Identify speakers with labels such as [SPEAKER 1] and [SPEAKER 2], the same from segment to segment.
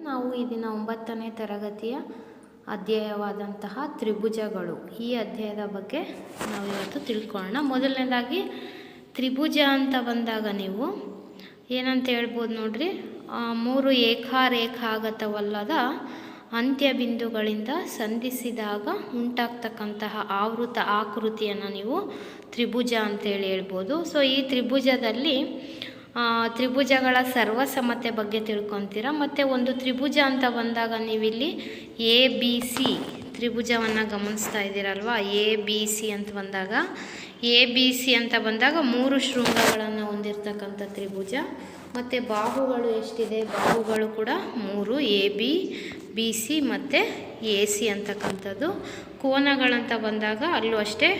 [SPEAKER 1] ನಾವು ಈ ದಿನ 9ನೇ ತರಗತಿಯ ಅಧ್ಯಾಯವಾದಂತಹ ತ್ರಿಭುಜಗಳು ಈ ಅಧ್ಯಾಯದ ಬಗ್ಗೆ ನಾವು ಇವತ್ತು ತಿಳ್ಕೊಳ್ಳೋಣ. ಮೊದಲನೇದಾಗಿ ತ್ರಿಭುಜ ಅಂತ ಬಂದಾಗ ನೀವು ಏನಂತ ಹೇಳ್ಬೋದು ನೋಡ್ರಿ, 3 ಏಕರೇಖಾಗತವಲ್ಲದ ಅಂತ್ಯ ಬಿಂದುಗಳಿಂದ ಸಂಧಿಸಿದಾಗ ಉಂಟಾಗ್ತಕ್ಕಂತಹ ಆವೃತ ಆಕೃತಿಯನ್ನು ನೀವು ತ್ರಿಭುಜ ಅಂತೇಳಿ ಹೇಳ್ಬೋದು. ಸೊ ಈ ತ್ರಿಭುಜದಲ್ಲಿ ತ್ರಿಭುಜಗಳ ಸರ್ವಸಮತೆ ಬಗ್ಗೆ ತಿಳ್ಕೊತೀರ. ಮತ್ತು ಒಂದು ತ್ರಿಭುಜ ಅಂತ ಬಂದಾಗ ನೀವಿಲ್ಲಿ ABC ತ್ರಿಭುಜವನ್ನು ಗಮನಿಸ್ತಾ ಇದ್ದೀರಲ್ವ. ABC ಅಂತ ಬಂದಾಗ ABC ಅಂತ ಬಂದಾಗ 3 ಶೃಂಗಗಳನ್ನು ಹೊಂದಿರತಕ್ಕಂಥ ತ್ರಿಭುಜ. ಮತ್ತು ಬಾಹುಗಳು ಎಷ್ಟಿದೆ, ಬಾಹುಗಳು ಕೂಡ 3 AB BC ಮತ್ತು AC ಅಂತಕ್ಕಂಥದ್ದು. ಕೋನಗಳಂತ ಬಂದಾಗ ಅಲ್ಲೂ ಅಷ್ಟೇ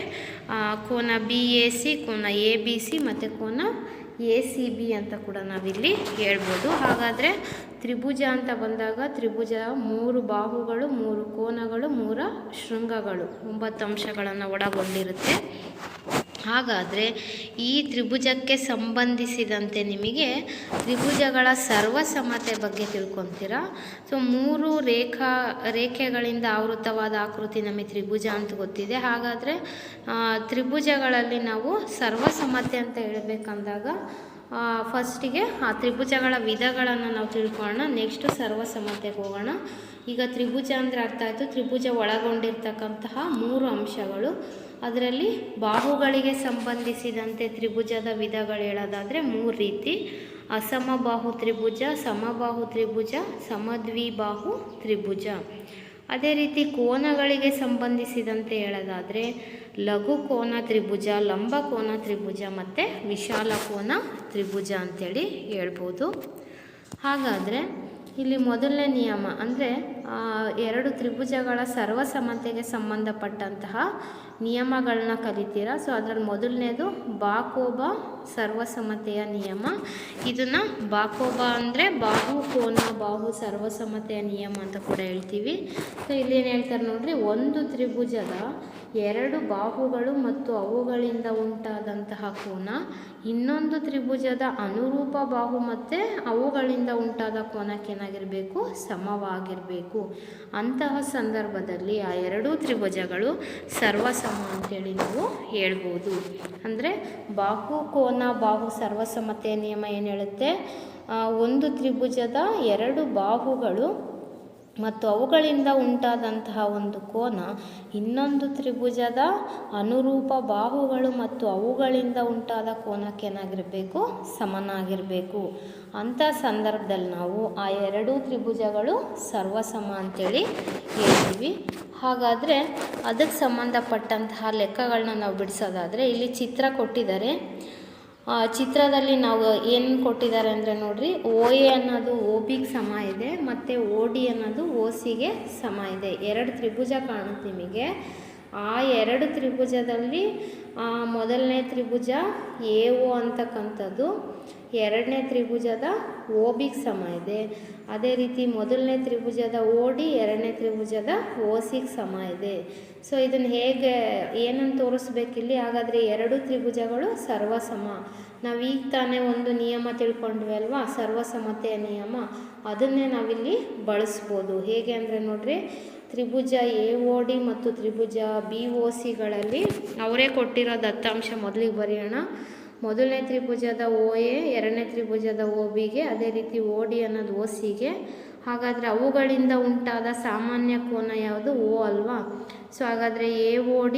[SPEAKER 1] ಕೋನ BAC, ಕೋನ ABC ಮತ್ತು ಕೋನ ACB ಅಂತ ಕೂಡ ನಾವಿಲ್ಲಿ ಹೇಳ್ಬೋದು. ಹಾಗಾದರೆ ತ್ರಿಭುಜ ಅಂತ ಬಂದಾಗ ತ್ರಿಭುಜ 3 ಬಾಹುಗಳು, 3 ಕೋನಗಳು, 3 ಶೃಂಗಗಳು, 9 ಅಂಶಗಳನ್ನು ಒಳಗೊಂಡಿರುತ್ತೆ. ಹಾಗಾದರೆ ಈ ತ್ರಿಭುಜಕ್ಕೆ ಸಂಬಂಧಿಸಿದಂತೆ ನಿಮಗೆ ತ್ರಿಭುಜಗಳ ಸರ್ವಸಮತೆ ಬಗ್ಗೆ ತಿಳ್ಕೊತೀರಾ. ಸೊ 3 ರೇಖೆಗಳಿಂದ ಆವೃತವಾದ ಆಕೃತಿ ನಮಗೆ ತ್ರಿಭುಜ ಅಂತ ಗೊತ್ತಿದೆ. ಹಾಗಾದರೆ ತ್ರಿಭುಜಗಳಲ್ಲಿ ನಾವು ಸರ್ವಸಮತೆ ಅಂತ ಹೇಳಬೇಕಂದಾಗ ಫಸ್ಟಿಗೆ ಆ ತ್ರಿಭುಜಗಳ ವಿಧಗಳನ್ನು ನಾವು ತಿಳ್ಕೊಳ್ಳೋಣ. ನೆಕ್ಸ್ಟು ಸರ್ವಸಮತೆಗೆ ಹೋಗೋಣ. ಈಗ ತ್ರಿಭುಜ ಅಂದರೆ ಅರ್ಥ ಆಯಿತು. ತ್ರಿಭುಜ ಒಳಗೊಂಡಿರ್ತಕ್ಕಂತಹ 3 ಅಂಶಗಳು. ಅದರಲ್ಲಿ ಬಾಹುಗಳಿಗೆ ಸಂಬಂಧಿಸಿದಂತೆ ತ್ರಿಭುಜದ ವಿಧಗಳು ಹೇಳೋದಾದರೆ 3 ರೀತಿ: ಅಸಮಬಾಹು ತ್ರಿಭುಜ, ಸಮಬಾಹು ತ್ರಿಭುಜ, ಸಮದ್ವಿಬಾಹು ತ್ರಿಭುಜ. ಅದೇ ರೀತಿ ಕೋನಗಳಿಗೆ ಸಂಬಂಧಿಸಿದಂತೆ ಹೇಳೋದಾದರೆ ಲಘು ಕೋನ ತ್ರಿಭುಜ, ಲಂಬ ಕೋನ ತ್ರಿಭುಜ ಮತ್ತು ವಿಶಾಲ ಕೋನ ತ್ರಿಭುಜ ಅಂಥೇಳಿ ಹೇಳ್ಬೋದು. ಹಾಗಾದರೆ ಇಲ್ಲಿ ಮೊದಲನೇ ನಿಯಮ ಅಂದರೆ 2 ತ್ರಿಭುಜಗಳ ಸರ್ವಸಮತೆಗೆ ಸಂಬಂಧಪಟ್ಟಂತಹ ನಿಯಮಗಳನ್ನ ಕಲಿತೀರಾ. ಸೊ ಅದರಲ್ಲಿ ಮೊದಲನೇದು ಬಾಕೋಬ ಸರ್ವಸಮತೆಯ ನಿಯಮ. ಇದನ್ನು ಬಾಕೋಬ ಅಂದರೆ ಬಾಹು ಕೋನ ಬಾಹು ಸರ್ವಸಮತೆಯ ನಿಯಮ ಅಂತ ಕೂಡ ಹೇಳ್ತೀವಿ. ಸೊ ಇಲ್ಲೇನು ಹೇಳ್ತಾರೆ ನೋಡ್ರಿ, ಒಂದು ತ್ರಿಭುಜದ 2 ಬಾಹುಗಳು ಮತ್ತು ಅವುಗಳಿಂದ ಉಂಟಾದಂತಹ ಕೋನ ಇನ್ನೊಂದು ತ್ರಿಭುಜದ ಅನುರೂಪ ಬಾಹು ಮತ್ತು ಅವುಗಳಿಂದ ಉಂಟಾದ ಕೋನಕ್ಕೇನಾಗಿರಬೇಕು, ಸಮವಾಗಿರಬೇಕು. ಅಂತಹ ಸಂದರ್ಭದಲ್ಲಿ ಆ 2 ತ್ರಿಭುಜಗಳು ಸರ್ವಸಮ ಅಂತೇಳಿ ನಾವು ಹೇಳ್ಬೋದು. ಅಂದರೆ ಬಾಹು ಕೋನ ಬಾಹು ಸರ್ವಸಮತೆಯ ನಿಯಮ ಏನು ಹೇಳುತ್ತೆ, ಒಂದು ತ್ರಿಭುಜದ 2 ಬಾಹುಗಳು ಮತ್ತು ಅವುಗಳಿಂದ ಉಂಟಾದಂತಹ ಒಂದು ಕೋನ ಇನ್ನೊಂದು ತ್ರಿಭುಜದ ಅನುರೂಪ ಬಾಹುಗಳು ಮತ್ತು ಅವುಗಳಿಂದ ಉಂಟಾದ ಕೋನಕ್ಕೇನಾಗಿರಬೇಕು, ಸಮನಾಗಿರಬೇಕು. ಅಂಥ ಸಂದರ್ಭದಲ್ಲಿ ನಾವು ಆ 2 ತ್ರಿಭುಜಗಳು ಸರ್ವಸಮ ಅಂತೇಳಿ ಹೇಳ್ತೀವಿ. ಹಾಗಾದರೆ ಅದಕ್ಕೆ ಸಂಬಂಧಪಟ್ಟಂತಹ ಲೆಕ್ಕಗಳನ್ನ ನಾವು ಬಿಡಿಸೋದಾದರೆ ಇಲ್ಲಿ ಚಿತ್ರ ಕೊಟ್ಟಿದ್ದಾರೆ. ಚಿತ್ರದಲ್ಲಿ ನಾವು ಏನು ಕೊಟ್ಟಿದ್ದಾರೆ ಅಂದರೆ ನೋಡಿರಿ, OA ಅನ್ನೋದು OBಗೆ ಸಮ ಇದೆ ಮತ್ತು OD ಅನ್ನೋದು OCಗೆ ಸಮ ಇದೆ. 2 ತ್ರಿಭುಜ ಕಾಣುತ್ತೆ ನಿಮಗೆ. ಆ 2 ತ್ರಿಭುಜದಲ್ಲಿ ಮೊದಲನೇ ತ್ರಿಭುಜ AO ಅಂತಕ್ಕಂಥದ್ದು ಎರಡನೇ ತ್ರಿಭುಜದ OBಗೆ ಸಮ ಇದೆ. ಅದೇ ರೀತಿ ಮೊದಲನೇ ತ್ರಿಭುಜದ OD ಎರಡನೇ ತ್ರಿಭುಜದ OCಗೆ ಸಮ ಇದೆ. ಸೊ ಇದನ್ನು ಹೇಗೆ ಏನನ್ನು ತೋರಿಸ್ಬೇಕಿಲ್ಲಿ, ಹಾಗಾದರೆ 2 ತ್ರಿಭುಜಗಳು ಸರ್ವಸಮ. ನಾವು ಈಗ ತಾನೇ ಒಂದು ನಿಯಮ ತಿಳ್ಕೊಂಡ್ವಿ ಅಲ್ವಾ, ಸರ್ವಸಮತೆಯ ನಿಯಮ. ಅದನ್ನೇ ನಾವಿಲ್ಲಿ ಬಳಸ್ಬೋದು. ಹೇಗೆ ಅಂದರೆ ನೋಡ್ರಿ, ತ್ರಿಭುಜ AOD ಮತ್ತು ತ್ರಿಭುಜ BOCಗಳಲ್ಲಿ ಅವರೇ ಕೊಟ್ಟಿರೋ ದತ್ತಾಂಶ ಮೊದಲಿಗೆ ಬರೆಯೋಣ. ಮೊದಲನೇ ತ್ರಿಭುಜದ OA ಎರಡನೇ ತ್ರಿಭುಜದ OBಗೆ, ಅದೇ ರೀತಿ OD ಅನ್ನೋದು OCಗೆ. ಹಾಗಾದರೆ ಅವುಗಳಿಂದ ಉಂಟಾದ ಸಾಮಾನ್ಯ ಕೋನ ಯಾವುದು, O ಅಲ್ವಾ. ಸೊ ಹಾಗಾದರೆ AOD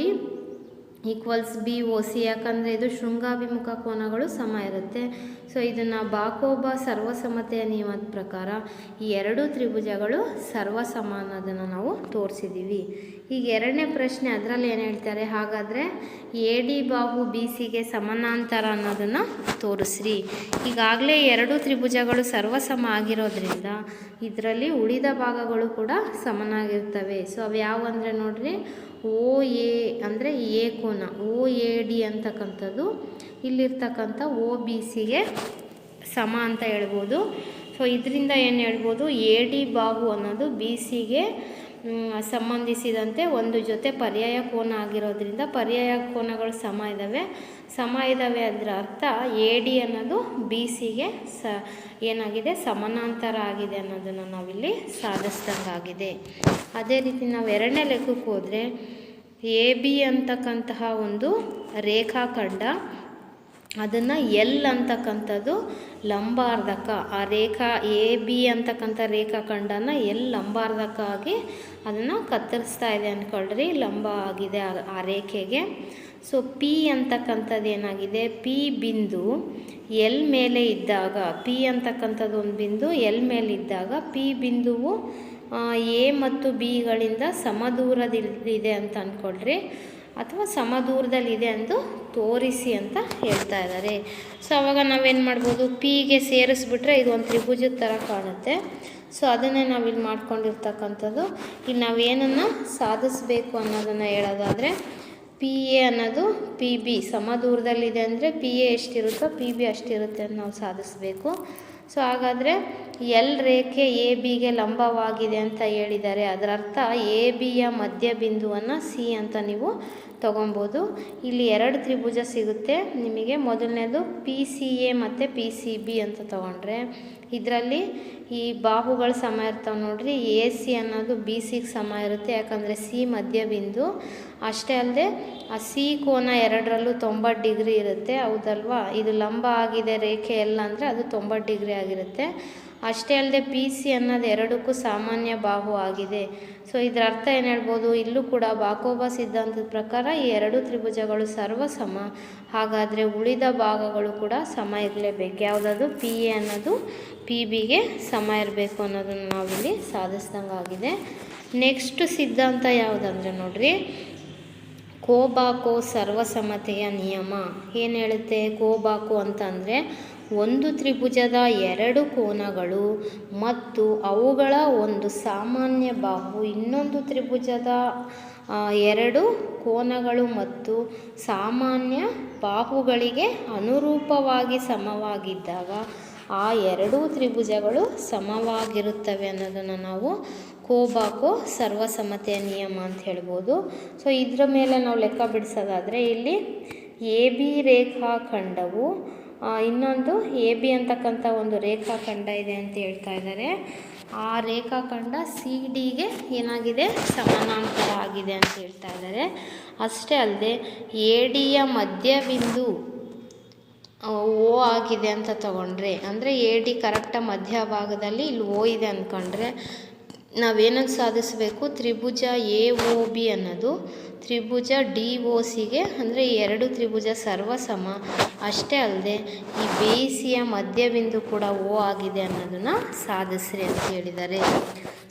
[SPEAKER 1] ಈಕ್ವಲ್ಸ್ BOC, ಯಾಕಂದರೆ ಇದು ಶೃಂಗಾಭಿಮುಖ ಕೋನಗಳು ಸಮ ಇರುತ್ತೆ. ಸೊ ಇದನ್ನು ಬಾಕೋಬ ಸರ್ವಸಮತೆಯ ನಿಯಮದ ಪ್ರಕಾರ ಈ 2 ತ್ರಿಭುಜಗಳು ಸರ್ವಸಮ ಅನ್ನೋದನ್ನು ನಾವು ತೋರಿಸಿದ್ದೀವಿ. ಈಗ ಎರಡನೇ ಪ್ರಶ್ನೆ, ಅದರಲ್ಲಿ ಏನು ಹೇಳ್ತಾರೆ, ಹಾಗಾದರೆ AD ಬಾಹು BCಗೆ ಸಮಾನಾಂತರ ಅನ್ನೋದನ್ನು ತೋರಿಸ್ರಿ. ಈಗಾಗಲೇ 2 ತ್ರಿಭುಜಗಳು ಸರ್ವಸಮ ಆಗಿರೋದ್ರಿಂದ ಇದರಲ್ಲಿ ಉಳಿದ ಭಾಗಗಳು ಕೂಡ ಸಮನಾಗಿರ್ತವೆ. ಸೊ ಅವು ಯಾವ ಅಂದರೆ ನೋಡ್ರಿ, OA ಅಂದರೆ A ಕೋನ, OAD ಅಂತಕ್ಕಂಥದ್ದು ಇಲ್ಲಿರ್ತಕ್ಕಂಥ OBCಗೆ ಸಮ ಅಂತ ಹೇಳ್ಬೋದು. ಸೊ ಇದರಿಂದ ಏನು ಹೇಳ್ಬೋದು, AD ಬಾಹು ಅನ್ನೋದು BCಗೆ ಸಂಬಂಧಿಸಿದಂತೆ ಒಂದು ಜೊತೆ ಪರ್ಯಾಯ ಕೋನ ಆಗಿರೋದ್ರಿಂದ ಪರ್ಯಾಯ ಕೋನಗಳು ಸಮ ಇದ್ದಾವೆ ಅದರ ಅರ್ಥ ಎ ಡಿ ಅನ್ನೋದು ಬಿ ಸಿಗೆ ಏನಾಗಿದೆ ಸಮಾನಾಂತರ ಆಗಿದೆ ಅನ್ನೋದನ್ನು ನಾವಿಲ್ಲಿ ಸಾಧಿಸ್ದಂಗಾಗಿದೆ. ಅದೇ ರೀತಿ ನಾವು ಎರಡನೇ ಲೆಕ್ಕಕ್ಕೆ ಹೋದರೆ ಎ ಬಿ ಅಂತಕ್ಕಂತಹ ಒಂದು ರೇಖಾಖಂಡ, ಅದನ್ನು ಎಲ್ ಅಂತಕ್ಕಂಥದ್ದು ಲಂಬಾರ್ಧಕ, ಆ ರೇಖಾ ಎ ಬಿ ಅಂತಕ್ಕಂಥ ರೇಖಾಖಂಡನ ಎಲ್ ಲಂಬಾರ್ಧಕ ಆಗಿ ಅದನ್ನು ಕತ್ತರಿಸ್ತಾ ಇದೆ ಅಂದ್ಕೊಳ್ರಿ, ಲಂಬ ಆಗಿದೆ ಆ ರೇಖೆಗೆ. ಸೊ ಪಿ ಅಂತಕ್ಕಂಥದ್ದು ಏನಾಗಿದೆ, ಪಿ ಬಿಂದು ಎಲ್ ಮೇಲೆ ಇದ್ದಾಗ, ಪಿ ಅಂತಕ್ಕಂಥದ್ದು ಒಂದು ಬಿಂದು ಎಲ್ ಮೇಲೆ ಇದ್ದಾಗ ಪಿ ಬಿಂದುವು ಎ ಮತ್ತು ಬಿಗಳಿಂದ ಸಮದೂರದಲ್ಲಿದೆ ಅಂತ ಅಂದ್ಕೊಳ್ರಿ, ಅಥವಾ ಸಮದೂರದಲ್ಲಿದೆ ಎಂದು ತೋರಿಸಿ ಅಂತ ಹೇಳ್ತಾ ಇದ್ದಾರೆ. ಸೊ ಆವಾಗ ನಾವೇನು ಮಾಡ್ಬೋದು, ಪಿಗೆ ಸೇರಿಸ್ಬಿಟ್ರೆ ಇದು ಒಂದು ತ್ರಿಭುಜದ ಥರ ಕಾಣುತ್ತೆ. ಸೊ ಅದನ್ನೇ ನಾವಿಲ್ಲಿ ಮಾಡ್ಕೊಂಡಿರ್ತಕ್ಕಂಥದ್ದು. ಇಲ್ಲಿ ನಾವೇನನ್ನು ಸಾಧಿಸಬೇಕು ಅನ್ನೋದನ್ನು ಹೇಳೋದಾದರೆ ಪಿ ಎ ಅನ್ನೋದು ಪಿ ಬಿ ಸಮದೂರದಲ್ಲಿದೆ ಅಂದರೆ ಪಿ ಎ ಎಷ್ಟಿರುತ್ತೋ ಪಿ ಬಿ ಅಷ್ಟಿರುತ್ತೆ ಅಂತ ನಾವು ಸಾಧಿಸಬೇಕು. ಸೊ ಹಾಗಾದರೆ ಎಲ್ ರೇಖೆ ಎ ಬಿಗೆ ಲಂಬವಾಗಿದೆ ಅಂತ ಹೇಳಿದ್ದಾರೆ, ಅದರ ಅರ್ಥ ಎ ಬಿಯ ಮಧ್ಯ ಬಿಂದುವನ್ನು ಸಿ ಅಂತ ನೀವು ತೊಗೊಬೋದು. ಇಲ್ಲಿ ಎರಡು ತ್ರಿಭುಜ ಸಿಗುತ್ತೆ ನಿಮಗೆ. ಮೊದಲನೇದು ಪಿ ಸಿ ಎ ಮತ್ತು ಪಿ ಸಿ ಬಿ ಅಂತ ತೊಗೊಂಡ್ರೆ ಇದರಲ್ಲಿ ಈ ಬಾಹುಗಳು ಸಮ ಇರ್ತಾವೆ ನೋಡ್ರಿ. ಎ ಸಿ ಅನ್ನೋದು ಬಿ ಸಿಗೆ ಸಮ ಇರುತ್ತೆ, ಯಾಕಂದರೆ ಸಿ ಮಧ್ಯ ಬಿಂದು. ಅಷ್ಟೇ ಅಲ್ಲದೆ ಆ ಸಿ ಕೋನ ಎರಡರಲ್ಲೂ 90 ಡಿಗ್ರಿ ಇರುತ್ತೆ, ಹೌದಲ್ವಾ. ಇದು ಲಂಬ ಆಗಿದೆ ರೇಖೆ ಎಲ್ಲ ಅಂದರೆ ಅದು 90 ಡಿಗ್ರಿ ಆಗಿರುತ್ತೆ. ಅಷ್ಟೇ ಅಲ್ಲದೆ ಪಿ ಸಿ ಅನ್ನೋದು ಎರಡಕ್ಕೂ ಸಾಮಾನ್ಯ ಬಾಹು ಆಗಿದೆ. ಸೊ ಇದರ ಅರ್ಥ ಏನು ಹೇಳ್ಬೋದು, ಇಲ್ಲೂ ಕೂಡ ಬಾಕೋಬಾ ಸಿದ್ಧಾಂತದ ಪ್ರಕಾರ ಈ ಎರಡು ತ್ರಿಭುಜಗಳು ಸರ್ವಸಮ, ಹಾಗಾದರೆ ಉಳಿದ ಭಾಗಗಳು ಕೂಡ ಸಮ ಇರಲೇಬೇಕು. ಯಾವುದಾದ್ರು ಪಿ ಎ ಅನ್ನೋದು ಪಿ ಬಿಗೆ ಸಮ ಇರಬೇಕು ಅನ್ನೋದನ್ನು ನಾವಿಲ್ಲಿ ಸಾಧಿಸ್ದಂಗಾಗಿದೆ. ನೆಕ್ಸ್ಟ್ ಸಿದ್ಧಾಂತ ಯಾವುದಂದರೆ ನೋಡ್ರಿ, ಕೋಬಾಕೋ ಸರ್ವಸಮತೆಯ ನಿಯಮ ಏನು ಹೇಳುತ್ತೆ. ಕೋಬಾಕೋ ಅಂತಂದರೆ ಒಂದು ತ್ರಿಭುಜದ ಎರಡು ಕೋನಗಳು ಮತ್ತು ಅವುಗಳ ಒಂದು ಸಾಮಾನ್ಯ ಬಾಹು ಇನ್ನೊಂದು ತ್ರಿಭುಜದ ಎರಡು ಕೋನಗಳು ಮತ್ತು ಸಾಮಾನ್ಯ ಬಾಹುಗಳಿಗೆ ಅನುರೂಪವಾಗಿ ಸಮವಾಗಿದ್ದಾಗ ಆ ಎರಡೂ ತ್ರಿಭುಜಗಳು ಸಮವಾಗಿರುತ್ತವೆ ಅನ್ನೋದನ್ನು ನಾವು ಕೋಬಾಕೋ ಸರ್ವಸಮತೆಯ ನಿಯಮ ಅಂತ ಹೇಳ್ಬೋದು. ಸೊ ಇದರ ಮೇಲೆ ನಾವು ಲೆಕ್ಕ ಬಿಡಿಸೋದಾದರೆ ಇಲ್ಲಿ ಎ ಬಿ ರೇಖಾಖಂಡವು ಇನ್ನೊಂದು ಎ ಬಿ ಅಂತಕ್ಕಂಥ ಒಂದು ರೇಖಾಖಂಡ ಇದೆ ಅಂತ ಹೇಳ್ತಾ ಇದ್ದಾರೆ. ಆ ರೇಖಾಖಂಡ ಸಿ ಡಿಗೆ ಏನಾಗಿದೆ ಸಮಾನಾಂತರ ಆಗಿದೆ ಅಂತ ಹೇಳ್ತಾ ಇದ್ದಾರೆ. ಅಷ್ಟೇ ಅಲ್ಲದೆ ಎ ಡಿಯ ಮಧ್ಯಬಿಂದು ಓ ಆಗಿದೆ ಅಂತ ತಗೊಂಡ್ರೆ, ಅಂದರೆ ಎ ಡಿ ಕರೆಕ್ಟಾಗಿ ಮಧ್ಯಭಾಗದಲ್ಲಿ ಇಲ್ಲಿ ಓ ಇದೆ ಅಂದ್ಕೊಂಡ್ರೆ ನಾವೇನನ್ನು ಸಾಧಿಸಬೇಕು, ತ್ರಿಭುಜ ಎ ಒ ಬಿ ಅನ್ನೋದು ತ್ರಿಭುಜ ಡಿ ಒ ಸಿಗೆ, ಅಂದರೆ ಎರಡು ತ್ರಿಭುಜ ಸರ್ವಸಮ. ಅಷ್ಟೇ ಅಲ್ಲದೆ ಈ ಬಿ ಸಿಯ ಮಧ್ಯಬಿಂದು ಕೂಡ ಓ ಆಗಿದೆ ಅನ್ನೋದನ್ನು ಸಾಧಿಸ್ರಿ ಅಂತ ಹೇಳಿದ್ದಾರೆ.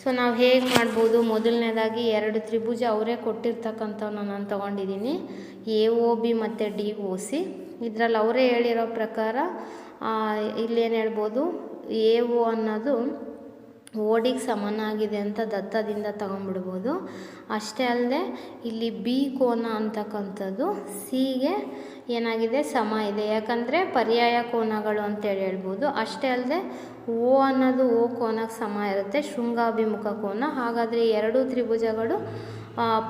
[SPEAKER 1] ಸೊ ನಾವು ಹೇಗೆ ಮಾಡ್ಬೋದು, ಮೊದಲನೇದಾಗಿ ಎರಡು ತ್ರಿಭುಜ ಅವರೇ ಕೊಟ್ಟಿರ್ತಕ್ಕಂಥವನ್ನ ನಾನು ತೊಗೊಂಡಿದ್ದೀನಿ, ಎ ಒ ಬಿ ಮತ್ತು ಡಿ ಒ ಸಿ. ಇದರಲ್ಲಿ ಅವರೇ ಹೇಳಿರೋ ಪ್ರಕಾರ ಇಲ್ಲೇನು ಹೇಳ್ಬೋದು, ಎ ಒ ಅನ್ನೋದು ಓಡಿಗೆ ಸಮನಾಗಿದೆ ಅಂತ ದತ್ತದಿಂದ ತಗೊಂಡ್ಬಿಡ್ಬೋದು. ಅಷ್ಟೇ ಅಲ್ಲದೆ ಇಲ್ಲಿ ಬಿ ಕೋನ ಅಂತಕ್ಕಂಥದ್ದು ಸಿಗೆ ಏನಾಗಿದೆ ಸಮ ಇದೆ, ಯಾಕಂದರೆ ಪರ್ಯಾಯ ಕೋನಗಳು ಅಂತೇಳಿ ಹೇಳ್ಬೋದು. ಅಷ್ಟೇ ಅಲ್ಲದೆ ಓ ಅನ್ನೋದು ಓ ಕೋನಕ್ಕೆ ಸಮ ಇರುತ್ತೆ, ಶೃಂಗಾಭಿಮುಖ ಕೋನ. ಹಾಗಾದರೆ ಎರಡೂ ತ್ರಿಭುಜಗಳು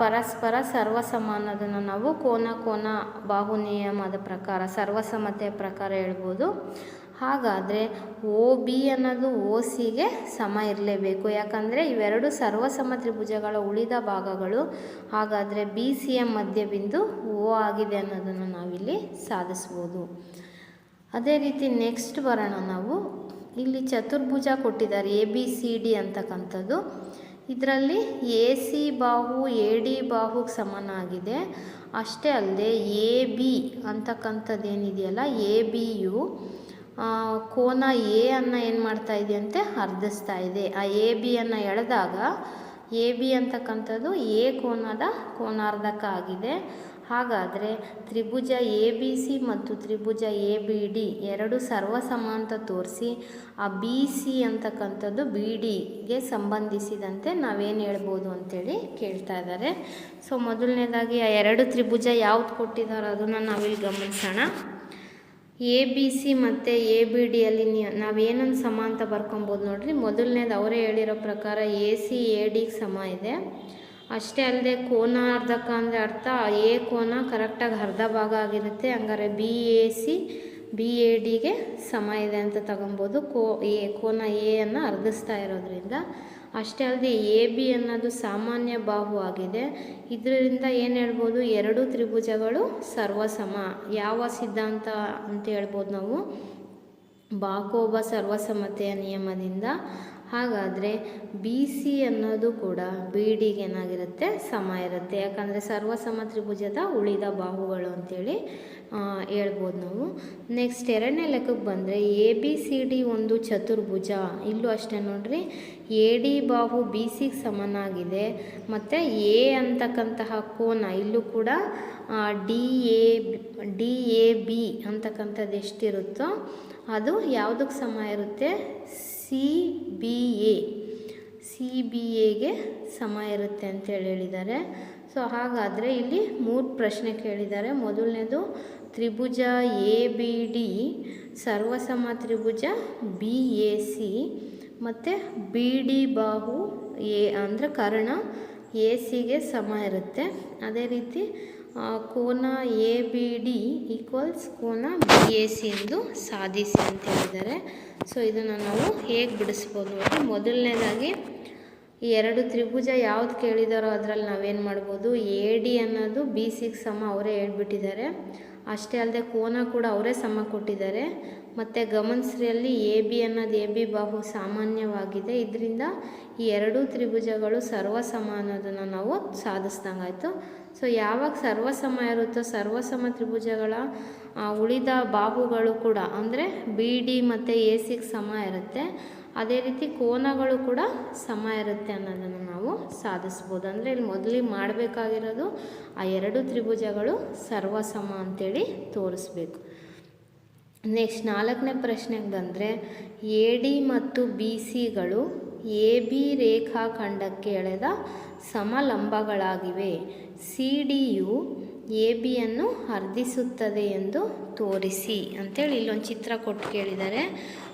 [SPEAKER 1] ಪರಸ್ಪರ ಸರ್ವಸಮ ಅನ್ನೋದನ್ನು ನಾವು ಕೋನ ಬಾಹು ನಿಯಮದ ಪ್ರಕಾರ ಸರ್ವಸಮತೆಯ ಪ್ರಕಾರ ಹೇಳ್ಬೋದು. ಹಾಗಾದರೆ ಓ ಬಿ ಅನ್ನೋದು ಓ ಸಿಗೆ ಸಮ ಇರಲೇಬೇಕು, ಯಾಕಂದರೆ ಇವೆರಡು ಸರ್ವಸಮ ತ್ರಿಭುಜಗಳ ಉಳಿದ ಭಾಗಗಳು. ಹಾಗಾದರೆ ಬಿ ಸಿಯ ಮಧ್ಯಬಿಂದು ಓ ಆಗಿದೆ ಅನ್ನೋದನ್ನು ನಾವಿಲ್ಲಿ ಸಾಧಿಸ್ಬೋದು. ಅದೇ ರೀತಿ ನೆಕ್ಸ್ಟ್ ಬರೋಣ ನಾವು. ಇಲ್ಲಿ ಚತುರ್ಭುಜ ಕೊಟ್ಟಿದ್ದಾರೆ ಎ ಬಿ ಸಿ ಡಿ ಅಂತಕ್ಕಂಥದ್ದು. ಇದರಲ್ಲಿ ಎ ಸಿ ಬಾಹು ಎ ಡಿ ಬಾಹುಗೆ ಸಮನಾಗಿದೆ. ಅಷ್ಟೇ ಅಲ್ಲದೆ ಎ ಬಿ ಅಂತಕ್ಕಂಥದ್ದು ಏನಿದೆಯಲ್ಲ, ಎ ಬಿಯು ಕೋನ ಎ ಅನ್ನು ಏನು ಮಾಡ್ತಾ ಇದೆಯಂತೆ, ಅರ್ಧಿಸ್ತಾ ಇದೆ. ಆ ಎ ಬಿಯನ್ನು ಎಳೆದಾಗ ಎ ಬಿ ಅಂತಕ್ಕಂಥದ್ದು ಎ ಕೋನದ ಕೋನಾರ್ಧಕ ಆಗಿದೆ. ಹಾಗಾದರೆ ತ್ರಿಭುಜ ಎ ಬಿ ಸಿ ಮತ್ತು ತ್ರಿಭುಜ ಎ ಬಿ ಡಿ ಎರಡು ಸರ್ವಸಮ ಅಂತ ತೋರಿಸಿ ಆ ಬಿ ಸಿ ಅಂತಕ್ಕಂಥದ್ದು ಬಿ ಡಿಗೆ ಸಂಬಂಧಿಸಿದಂತೆ ನಾವೇನು ಹೇಳ್ಬೋದು ಅಂತೇಳಿ ಕೇಳ್ತಾ ಇದ್ದಾರೆ. ಸೊ ಮೊದಲನೇದಾಗಿ ಆ ಎರಡು ತ್ರಿಭುಜ ಯಾವ್ದು ಕೊಟ್ಟಿದ್ದಾರೋ ಅದನ್ನು ನಾವಿಲ್ಲಿ ಗಮನಿಸೋಣ. ಎ ಬಿ ಸಿ ಮತ್ತು ಎ ಬಿ ಡಿಯಲ್ಲಿ ನಾವೇನೊಂದು ಸಮ ಅಂತ ಬರ್ಕೊಬೋದು ನೋಡಿರಿ. ಮೊದಲನೇದು ಅವರೇ ಹೇಳಿರೋ ಪ್ರಕಾರ ಎ ಸಿ ಎ ಡಿಗೆ ಸಮ ಇದೆ. ಅಷ್ಟೇ ಅಲ್ಲದೆ ಕೋನ ಅರ್ಧಕ ಅಂದರೆ ಅರ್ಥ ಎ ಕೋನ ಕರೆಕ್ಟಾಗಿ ಅರ್ಧ ಭಾಗ ಆಗಿರುತ್ತೆ. ಹಂಗಾರೆ B A C B A ಡಿಗೆ ಸಮ ಇದೆ ಅಂತ ತಗೊಬೋದು. ಕೋನ ಎ ಅನ್ನು ಅರ್ಧಿಸ್ತಾ ಇರೋದ್ರಿಂದ. ಅಷ್ಟೇ ಅಲ್ಲದೆ ಎ ಬಿ ಅನ್ನೋದು ಸಾಮಾನ್ಯ ಬಾಹು ಆಗಿದೆ. ಇದರಿಂದ ಏನು ಹೇಳ್ಬೋದು, ಎರಡು ತ್ರಿಭುಜಗಳು ಸರ್ವಸಮ. ಯಾವ ಸಿದ್ಧಾಂತ ಅಂತ ಹೇಳ್ಬೋದು ನಾವು, ಬಾಕೋಬ ಸರ್ವಸಮತೆಯ ನಿಯಮದಿಂದ. ಹಾಗಾದರೆ ಬಿ ಸಿ ಅನ್ನೋದು ಕೂಡ ಬಿ ಡಿಗೆ ಏನಾಗಿರುತ್ತೆ, ಸಮ ಇರುತ್ತೆ. ಯಾಕಂದರೆ ಸರ್ವಸಮ ತ್ರಿಭುಜದ ಉಳಿದ ಬಾಹುಗಳು ಅಂತೇಳಿ ಹೇಳ್ಬೋದು ನಾವು. ನೆಕ್ಸ್ಟ್ ಎರಡನೇ ಲೆಕ್ಕಕ್ಕೆ ಬಂದರೆ ಎ ಬಿ ಸಿ ಡಿ ಒಂದು ಚತುರ್ಭುಜ. ಇಲ್ಲೂ ಅಷ್ಟೇ ನೋಡ್ರಿ, ಎ ಡಿ ಬಾಹು ಬಿ ಸಿಗೆ ಸಮನಾಗಿದೆ. ಮತ್ತು ಎ ಅಂತಕ್ಕಂತಹ ಕೋನ ಇಲ್ಲೂ ಕೂಡ ಡಿ ಎ ಬಿ ಅಂತಕ್ಕಂಥದ್ದು ಎಷ್ಟಿರುತ್ತೋ ಅದು ಯಾವುದಕ್ಕೆ ಸಮ ಇರುತ್ತೆ, ಸಿ ಬಿ ಎಗೆ ಸಮ ಇರುತ್ತೆ ಅಂತೇಳಿ ಹೇಳಿದ್ದಾರೆ. ಸೊ ಹಾಗಾದರೆ ಇಲ್ಲಿ 3 ಪ್ರಶ್ನೆ ಕೇಳಿದ್ದಾರೆ. ಮೊದಲನೇದು ತ್ರಿಭುಜ ಎ ಬಿ ಡಿ ಸರ್ವಸಮ ತ್ರಿಭುಜ ಬಿ ಎ ಸಿ ಮತ್ತು ಬಿ ಡಿ ಬಾಹು ಎ ಅಂದರೆ ಕರ್ಣ ಎ ಸಿಗೆ ಸಮ ಇರುತ್ತೆ. ಅದೇ ರೀತಿ ಕೋನ ಎ ಬಿ ಡಿ ಈಕ್ವಲ್ಸ್ ಕೋನ ಬಿ ಎ ಸಿ ಎಂದು ಸಾಧಿಸಿ ಅಂತ ಹೇಳಿದ್ದಾರೆ. ಸೊ ಇದನ್ನು ನಾವು ಹೇಗೆ ಬಿಡಿಸ್ಬೋದು ನೋಡಿ. ಮೊದಲನೇದಾಗಿ ಈ ಎರಡು ತ್ರಿಭುಜ ಯಾವ್ದು ಕೇಳಿದಾರೋ ಅದರಲ್ಲಿ ನಾವೇನು ಮಾಡ್ಬೋದು, ಎ ಡಿ ಅನ್ನೋದು ಬಿ ಸಿಗೆ ಸಮ ಅವರೇ ಹೇಳ್ಬಿಟ್ಟಿದ್ದಾರೆ. ಅಷ್ಟೇ ಅಲ್ಲದೆ ಕೋನ ಕೂಡ ಅವರೇ ಸಮ ಕೊಟ್ಟಿದ್ದಾರೆ. ಮತ್ತು ಗಮನಿಸ್ರಿಯಲ್ಲಿ ಎ ಬಿ ಅನ್ನೋದು ಎ ಬಿ ಬಾಹು ಸಾಮಾನ್ಯವಾಗಿದೆ. ಇದರಿಂದ ಈ ಎರಡೂ ತ್ರಿಭುಜಗಳು ಸರ್ವಸಮ ಅನ್ನೋದನ್ನು ನಾವು ಸಾಧಿಸ್ದಂಗಾಯಿತು. ಸೊ ಯಾವಾಗ ಸರ್ವಸಮ ಇರುತ್ತೋ ಸರ್ವಸಮ ತ್ರಿಭುಜಗಳ ಉಳಿದ ಬಾಹುಗಳು ಕೂಡ ಅಂದರೆ ಬಿ ಡಿ ಮತ್ತು ಎ ಸಿಗೆ ಸಮ ಇರುತ್ತೆ. ಅದೇ ರೀತಿ ಕೋನಗಳು ಕೂಡ ಸಮ ಇರುತ್ತೆ ಅನ್ನೋದನ್ನು ನಾವು ಸಾಧಿಸ್ಬೋದು. ಅಂದರೆ ಇಲ್ಲಿ ಮೊದಲಿಗೆ ಮಾಡಬೇಕಾಗಿರೋದು ಆ ಎರಡು ತ್ರಿಭುಜಗಳು ಸರ್ವಸಮ ಅಂತೇಳಿ ತೋರಿಸ್ಬೇಕು. ನೆಕ್ಸ್ಟ್ 4ನೇ ಪ್ರಶ್ನೆಗೆ ಬಂದರೆ ಎ ಡಿ ಮತ್ತು ಬಿ ಸಿಗಳು ಎ ಬಿ ರೇಖಾಖಂಡಕ್ಕೆ ಎಳೆದ ಸಮಲಂಬಗಳಾಗಿವೆ. ಸಿ ಡಿಯು ಎ ಬಿಯನ್ನು ಅರ್ಧಿಸುತ್ತದೆ ಎಂದು ತೋರಿಸಿ ಅಂತೇಳಿ ಇಲ್ಲೊಂದು ಚಿತ್ರ ಕೊಟ್ಟು ಕೇಳಿದ್ದಾರೆ.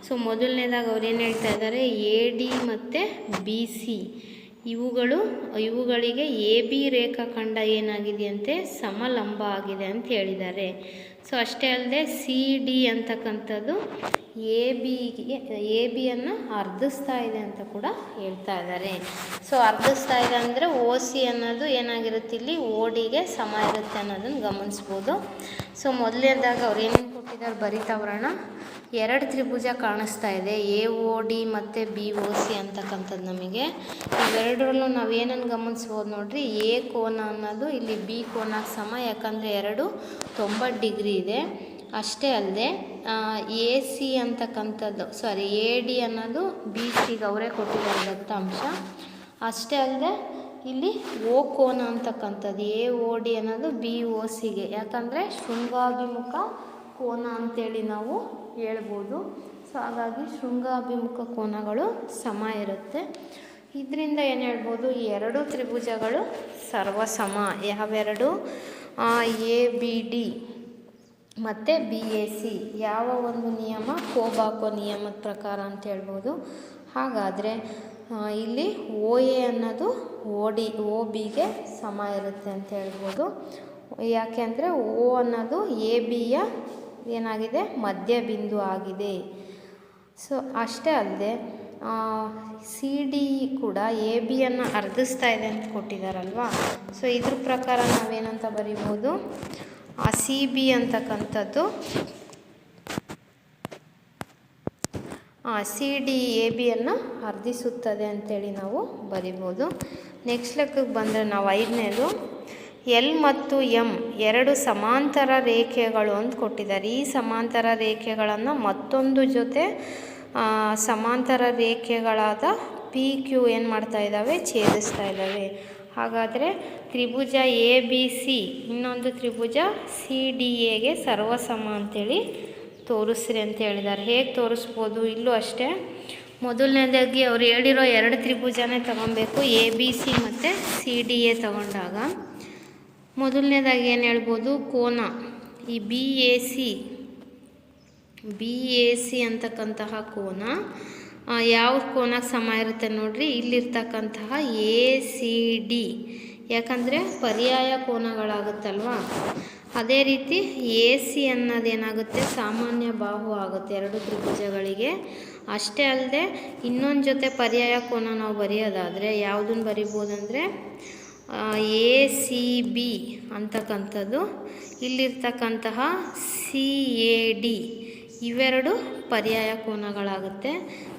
[SPEAKER 1] ಸೊ ಮೊದಲನೇದಾಗಿ ಅವ್ರು ಏನು ಹೇಳ್ತಾ ಇದ್ದಾರೆ, ಎ ಡಿ ಮತ್ತು ಬಿ ಸಿ ಇವುಗಳಿಗೆ ಎ ಬಿ ರೇಖಾಖಂಡ ಏನಾಗಿದೆಯಂತೆ, ಸಮಲಂಬ ಆಗಿದೆ ಅಂತ ಹೇಳಿದ್ದಾರೆ. ಸೊ ಅಷ್ಟೇ ಅಲ್ಲದೆ ಸಿ ಡಿ ಅಂತಕ್ಕಂಥದ್ದು ಎ ಬಿಯನ್ನು ಅರ್ಧಿಸ್ತಾ ಇದೆ ಅಂತ ಕೂಡ ಹೇಳ್ತಾ ಇದ್ದಾರೆ. ಸೊ ಅರ್ಧಿಸ್ತಾ ಇದೆ ಅಂದರೆ ಓ ಸಿ ಅನ್ನೋದು ಏನಾಗಿರುತ್ತೆ, ಇಲ್ಲಿ ಓ ಡಿಗೆ ಸಮ ಇರುತ್ತೆ ಅನ್ನೋದನ್ನು ಗಮನಿಸ್ಬೋದು. ಸೊ ಮೊದಲನೇದಾಗ ಅವ್ರು ಏನೇನು ಕೊಟ್ಟಿದ್ದಾರೆ ಬರಿತಾ ಬರೋಣ. ಎರಡು ತ್ರಿಭುಜ ಕಾಣಿಸ್ತಾ ಇದೆ, ಎ ಒ ಡಿ ಮತ್ತು ಬಿ ಒ ಸಿ ಅಂತಕ್ಕಂಥದ್ದು. ನಮಗೆ ಇವೆರಡರಲ್ಲೂ ನಾವು ಏನನ್ನು ಗಮನಿಸ್ಬೋದು ನೋಡ್ರಿ, ಎ ಕೋನ ಅನ್ನೋದು ಇಲ್ಲಿ ಬಿ ಕೋನಕ್ಕೆ ಸಮ, ಯಾಕಂದರೆ ಎರಡು 90 ಡಿಗ್ರಿ ಇದೆ. ಅಷ್ಟೇ ಅಲ್ಲದೆ ಎ ಸಿ ಅಂತಕ್ಕಂಥದ್ದು ಎ ಡಿ ಅನ್ನೋದು ಬಿ ಸಿಗೆ ಅವರೇ ಕೊಟ್ಟಿದ್ದಾರೆ ದತ್ತಾಂಶ. ಅಷ್ಟೇ ಅಲ್ಲದೆ ಇಲ್ಲಿ ಓ ಕೋನ ಅಂತಕ್ಕಂಥದ್ದು ಎ ಒ ಡಿ ಅನ್ನೋದು ಬಿ ಒ ಸಿಗೆ, ಯಾಕಂದರೆ ಶೃಂಗಾಭಿಮುಖ ಕೋನ ಅಂತೇಳಿ ನಾವು ಹೇಳ್ಬೋದು. ಸೊ ಹಾಗಾಗಿ ಶೃಂಗಾಭಿಮುಖ ಕೋನಗಳು ಸಮ ಇರುತ್ತೆ. ಇದರಿಂದ ಏನು ಹೇಳ್ಬೋದು, ಈ ಎರಡು ತ್ರಿಭುಜಗಳು ಸರ್ವಸಮ. ಯಾವೆರಡು, ಎ ಬಿ ಡಿ ಮತ್ತು ಬಿ ಎ ಸಿ. ಯಾವ ಒಂದು ನಿಯಮ, ಕೋಬಾಕೋ ನಿಯಮದ ಪ್ರಕಾರ ಅಂತ ಹೇಳ್ಬೋದು. ಹಾಗಾದರೆ ಇಲ್ಲಿ ಓ ಎ ಅನ್ನೋದು ಓ ಬಿಗೆ ಸಮ ಇರುತ್ತೆ ಅಂತ ಹೇಳ್ಬೋದು. ಯಾಕೆ ಅಂದರೆ ಓ ಅನ್ನೋದು ಎ ಬಿಯ ಏನಾಗಿದೆ, ಮಧ್ಯ ಬಿಂದು ಆಗಿದೆ. ಸೊ ಅಷ್ಟೇ ಅಲ್ಲದೆ ಸಿ ಡಿ ಕೂಡ ಎ ಬಿಯನ್ನು ಅರ್ಧಿಸ್ತಾ ಇದೆ ಅಂತ ಕೊಟ್ಟಿದ್ದಾರಲ್ವ. ಸೊ ಇದ್ರ ಪ್ರಕಾರ ನಾವೇನಂತ ಬರಿಬೋದು, ಸಿ ಬಿ ಅಂತಕ್ಕಂಥದ್ದು ಸಿ ಡಿ ಎ ಬಿಯನ್ನು ಅರ್ಧಿಸುತ್ತದೆ ಅಂತೇಳಿ ನಾವು ಬರಿಬೋದು. ನೆಕ್ಸ್ಟ್ ಲೆಕ್ಕಕ್ಕೆ ಬಂದರೆ ನಾವು 5ನೇದು ಎಲ್ ಮತ್ತು ಎಮ್ ಎರಡು ಸಮಾಂತರ ರೇಖೆಗಳು ಅಂತ ಕೊಟ್ಟಿದ್ದಾರೆ. ಈ ಸಮಾಂತರ ರೇಖೆಗಳನ್ನು ಮತ್ತೊಂದು ಜೊತೆ ಸಮಾಂತರ ರೇಖೆಗಳಾದ ಪಿ ಕ್ಯೂ ಏನು ಮಾಡ್ತಾ ಇದ್ದಾವೆ, ಛೇದಿಸ್ತಾ ಇದ್ದಾವೆ. ಹಾಗಾದರೆ ತ್ರಿಭುಜ ಎ ಬಿ ಸಿ ಇನ್ನೊಂದು ತ್ರಿಭುಜ ಸಿ ಡಿ ಎಗೆ ಸರ್ವಸಮ ಅಂತೇಳಿ ತೋರಿಸ್ರಿ ಅಂತ ಹೇಳಿದ್ದಾರೆ. ಹೇಗೆ ತೋರಿಸ್ಬೋದು, ಇಲ್ಲೂ ಅಷ್ಟೇ ಮೊದಲನೇದಾಗಿ ಅವ್ರು ಹೇಳಿರೋ ಎರಡು ತ್ರಿಭುಜನೇ ತಗೊಬೇಕು, ಎ ಬಿ ಸಿ ಮತ್ತು ಸಿ ಡಿ ಎ ತಗೊಂಡಾಗ ಮೊದಲನೇದಾಗಿ ಏನು ಹೇಳ್ಬೋದು, ಕೋನ ಈ ಬಿ ಎ ಸಿ BAC ಅಂತಕ್ಕಂತಹ ಕೋನ ಯಾವ ಕೋನಕ್ಕೆ ಸಮ ಇರುತ್ತೆ ನೋಡ್ರಿ, ಇಲ್ಲಿರ್ತಕ್ಕಂತಹ ACD, ಯಾಕಂದರೆ ಪರ್ಯಾಯ ಕೋನಗಳಾಗುತ್ತಲ್ವ. ಅದೇ ರೀತಿ AC ಅನ್ನೋದೇನಾಗುತ್ತೆ, ಸಾಮಾನ್ಯ ಬಾಹು ಆಗುತ್ತೆ ಎರಡು ತ್ರಿಭುಜಗಳಿಗೆ. ಅಷ್ಟೇ ಅಲ್ಲದೆ ಇನ್ನೊಂದು ಜೊತೆ ಪರ್ಯಾಯ ಕೋನ ನಾವು ಬರೆಯೋದಾದರೆ ಯಾವುದನ್ನು ಬರಿಬೋದಂದರೆ ACB ಅಂತಕ್ಕಂಥದ್ದು, ಇಲ್ಲಿರ್ತಕ್ಕಂತಹ CAD, ಇವೆರಡು ಪರ್ಯಾಯ ಕೋನಗಳಾಗುತ್ತೆ.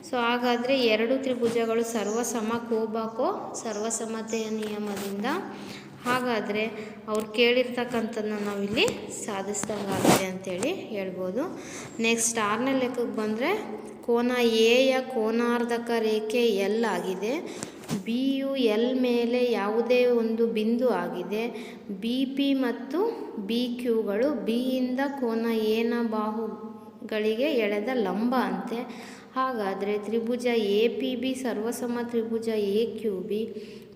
[SPEAKER 1] ಸೊ ಹಾಗಾದರೆ ಎರಡು ತ್ರಿಭುಜಗಳು ಸರ್ವಸಮ ಕೋಬಾಕೋ ಸರ್ವಸಮತೆಯ ನಿಯಮದಿಂದ ಹಾಗಾದರೆ ಅವ್ರು ಕೇಳಿರ್ತಕ್ಕಂಥದ್ದನ್ನ ನಾವಿಲ್ಲಿ ಸಾಧಿಸ್ದಂಗಾಗಿದೆ ಅಂತೇಳಿ ಹೇಳ್ಬೋದು. ನೆಕ್ಸ್ಟ್ 6ನೇ ಲೆಕ್ಕಕ್ಕೆ ಬಂದರೆ ಕೋನ ಎಯ ಕೋನಾರ್ಧಕ ರೇಖೆ L ಆಗಿದೆ. ಬಿ ಯು ಎಲ್ ಮೇಲೆ ಯಾವುದೇ ಒಂದು ಬಿಂದು ಆಗಿದೆ. BP ಮತ್ತು BQಗಳು ಬಿಯಿಂದ ಕೋನ ಎನ ಬಾಹುಗಳಿಗೆ ಎಳೆದ ಲಂಬ ಅಂತೆ. ಹಾಗಾದರೆ ತ್ರಿಭುಜ APB ಸರ್ವಸಮ ತ್ರಿಭುಜ AQB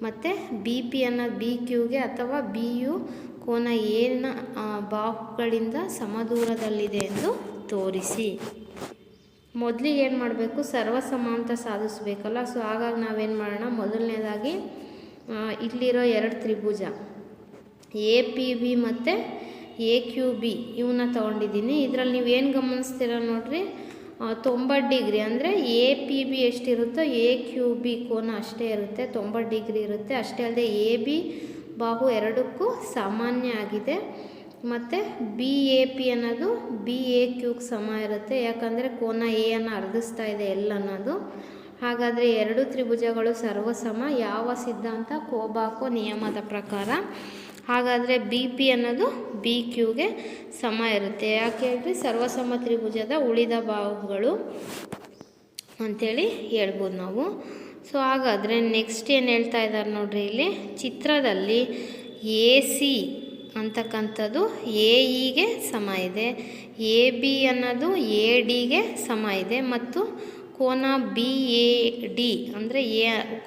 [SPEAKER 1] ಮತ್ತು BP ಅನ್ನೋದು BQಗೆ ಅಥವಾ BU ಕೋನ ಎನ ಬಾಹುಗಳಿಂದ ಸಮದೂರದಲ್ಲಿದೆ ಎಂದು ತೋರಿಸಿ. ಮೊದಲಿಗೆ ಏನು ಮಾಡಬೇಕು, ಸರ್ವಸಮ ಅಂತ ಸಾಧಿಸಬೇಕಲ್ಲ. ಸೊ ಹಾಗಾಗಿ ನಾವೇನು ಮಾಡೋಣ, ಮೊದಲನೇದಾಗಿ ಇಲ್ಲಿರೋ ಎರಡು ತ್ರಿಭುಜ APB ಮತ್ತು AQB ಇವನ್ನ ತೊಗೊಂಡಿದ್ದೀನಿ. ಇದರಲ್ಲಿ ನೀವೇನು ಗಮನಿಸ್ತೀರ ನೋಡ್ರಿ, 90 ಡಿಗ್ರಿ ಅಂದರೆ APB ಎಷ್ಟಿರುತ್ತೋ AQB ಕೋನ ಅಷ್ಟೇ ಇರುತ್ತೆ, 90 ಡಿಗ್ರಿ ಇರುತ್ತೆ. ಅಷ್ಟೇ ಅಲ್ಲದೆ AB ಬಾಹು ಎರಡಕ್ಕೂ ಸಾಮಾನ್ಯ ಆಗಿದೆ. ಮತ್ತು BAP ಅನ್ನೋದು BAQಗೆ ಸಮ ಇರುತ್ತೆ, ಯಾಕಂದರೆ ಕೋನ ಎ ಅನ್ನು ಅರ್ಧಿಸ್ತಾ ಇದೆ L ಅನ್ನೋದು. ಹಾಗಾದರೆ ಎರಡು ತ್ರಿಭುಜಗಳು ಸರ್ವಸಮ ಯಾವ ಸಿದ್ಧಾಂತ, ಕೋಬಾಕೋ ನಿಯಮದ ಪ್ರಕಾರ. ಹಾಗಾದರೆ BP ಅನ್ನೋದು BQಗೆ ಸಮ ಇರುತ್ತೆ. ಯಾಕೆ ಹೇಳ್ರಿ, ಸರ್ವಸಮ ತ್ರಿಭುಜದ ಉಳಿದ ಬಾಹುಗಳು ಅಂಥೇಳಿ ಹೇಳ್ಬೋದು ನಾವು. ಸೊ ಹಾಗಾದರೆ ನೆಕ್ಸ್ಟ್ ಏನು ಹೇಳ್ತಾ ಇದ್ದಾರೆ ನೋಡ್ರಿ, ಇಲ್ಲಿ ಚಿತ್ರದಲ್ಲಿ AC ಅಂತಕ್ಕಂಥದ್ದು AEಗೆ ಸಮ ಇದೆ, AB ಅನ್ನೋದು ADಗೆ ಸಮ ಇದೆ ಮತ್ತು ಕೋನ BAD ಅಂದರೆ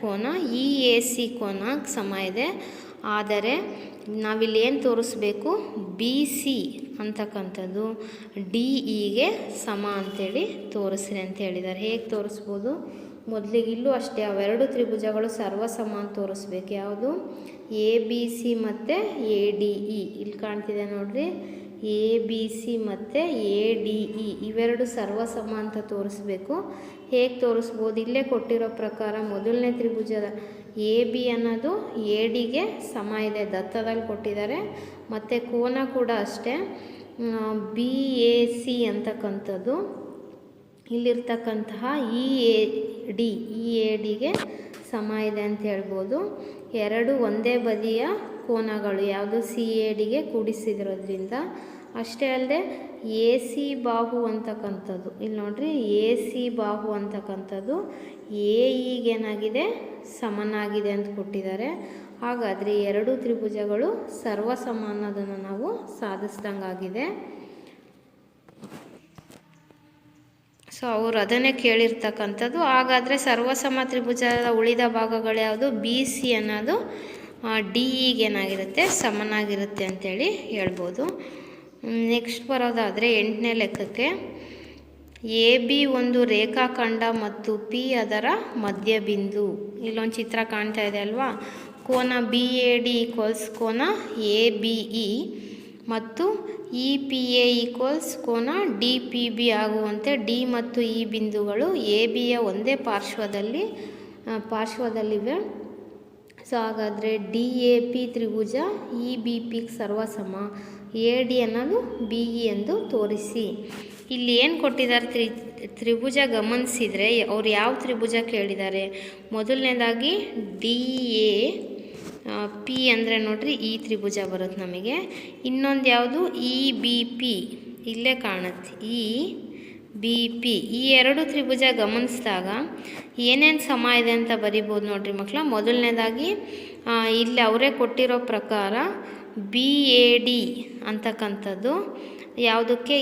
[SPEAKER 1] ಕೋನ EAC ಕೋನಕ್ಕೆ ಸಮ ಇದೆ. ಆದರೆ ನಾವಿಲ್ಲಿ ಏನು ತೋರಿಸ್ಬೇಕು, BC ಅಂತಕ್ಕಂಥದ್ದು DEಗೆ ಸಮ ಅಂಥೇಳಿ ತೋರಿಸ್ರಿ ಅಂತ ಹೇಳಿದ್ದಾರೆ. ಹೇಗೆ ತೋರಿಸ್ಬೋದು, ಮೊದಲಿಗೆ ಇಲ್ಲೂ ಅಷ್ಟೇ ಅವೆರಡು ತ್ರಿಭುಜಗಳು ಸರ್ವಸಮ ಅಂತ ತೋರಿಸ್ಬೇಕು. ಯಾವುದು, ABC ಮತ್ತು ADE ಇಲ್ಲಿ ಕಾಣ್ತಿದೆ ನೋಡ್ರಿ, ABC ಮತ್ತು ADE ಇವೆರಡು ಸರ್ವಸಮ ಅಂತ ತೋರಿಸ್ಬೇಕು. ಹೇಗೆ ತೋರಿಸ್ಬೋದು, ಇಲ್ಲೇ ಕೊಟ್ಟಿರೋ ಪ್ರಕಾರ ಮೊದಲನೇ ತ್ರಿಭುಜದ AB ಅನ್ನೋದು ADಗೆ ಸಮ ಇದೆ, ದತ್ತದಲ್ಲಿ ಕೊಟ್ಟಿದ್ದಾರೆ. ಮತ್ತು ಕೋನ ಕೂಡ ಅಷ್ಟೇ BAC ಅಂತಕ್ಕಂಥದ್ದು ಇಲ್ಲಿರ್ತಕ್ಕಂತಹ EADಗೆ ಸಮ ಇದೆ ಅಂತ ಹೇಳ್ಬೋದು. ಎರಡು ಒಂದೇ ಬದಿಯ ಕೋನಗಳು, ಯಾವುದು CADಗೆ ಕೂಡಿಸಿದಿರೋದ್ರಿಂದ. ಅಷ್ಟೇ ಅಲ್ಲದೆ AC ಬಾಹು ಅಂತಕ್ಕಂಥದ್ದು ಇಲ್ಲಿ ನೋಡ್ರಿ, AC ಬಾಹು ಅಂತಕ್ಕಂಥದ್ದು AEಗೇನಾಗಿದೆ, ಸಮನಾಗಿದೆ ಅಂತ ಕೊಟ್ಟಿದ್ದಾರೆ. ಹಾಗಾದರೆ ಎರಡು ತ್ರಿಭುಜಗಳು ಸರ್ವಸಮ ಅನ್ನೋದನ್ನು ನಾವು ಸಾಧಿಸ್ದಂಗಾಗಿದೆ. ಸೊ ಅವರು ಅದನ್ನೇ ಕೇಳಿರ್ತಕ್ಕಂಥದ್ದು. ಹಾಗಾದರೆ ಸರ್ವಸಮ ತ್ರಿಭುಜದ ಉಳಿದ ಭಾಗಗಳು ಯಾವುದು, BC ಅನ್ನೋದು DEಗೇನಾಗಿರುತ್ತೆ, ಸಮನಾಗಿರುತ್ತೆ ಅಂಥೇಳಿ ಹೇಳ್ಬೋದು. ನೆಕ್ಸ್ಟ್ ಬರೋದಾದರೆ 8ನೇ ಲೆಕ್ಕಕ್ಕೆ AB ಒಂದು ರೇಖಾಖಂಡ ಮತ್ತು P ಅದರ ಮಧ್ಯಬಿಂದು. ಇಲ್ಲೊಂದು ಚಿತ್ರ ಕಾಣ್ತಾ ಇದೆ ಅಲ್ವಾ, ಕೋನ BAD ಈಕ್ವಲ್ಸ್ ಕೋನ ABE ಮತ್ತು EPA ಈಕ್ವಲ್ಸ್ ಕೋನ DPB ಆಗುವಂತೆ D ಮತ್ತು E ಬಿಂದುಗಳು ABಯ ಒಂದೇ ಪಾರ್ಶ್ವದಲ್ಲಿವೆ. ಸೊ ಹಾಗಾದರೆ DAP ತ್ರಿಭುಜ EBPಗೆ ಸರ್ವಸಮ, AD ಅನ್ನೋದು BE ಎಂದು ತೋರಿಸಿ. ಇಲ್ಲಿ ಏನು ಕೊಟ್ಟಿದ್ದಾರೆ, ತ್ರಿಭುಜ ಗಮನಿಸಿದರೆ ಅವ್ರು ಯಾವ ತ್ರಿಭುಜ ಕೇಳಿದ್ದಾರೆ, ಮೊದಲನೇದಾಗಿ DAP ಅಂದರೆ ನೋಡ್ರಿ ಈ ತ್ರಿಭುಜ ಬರುತ್ತೆ ನಮಗೆ. ಇನ್ನೊಂದು ಯಾವುದು EBP ಇಲ್ಲೇ ಕಾಣುತ್ತೆ, EBP. ಈ ಎರಡು ತ್ರಿಭುಜ ಗಮನಿಸಿದಾಗ ಏನೇನು ಸಮ ಇದೆ ಅಂತ ಬರಿಬೋದು ನೋಡ್ರಿ ಮಕ್ಕಳ. ಮೊದಲನೇದಾಗಿ ಇಲ್ಲಿ ಅವರೇ ಕೊಟ್ಟಿರೋ ಪ್ರಕಾರ BAD ಅಂತಕ್ಕಂಥದ್ದು ಯಾವುದಕ್ಕೆ,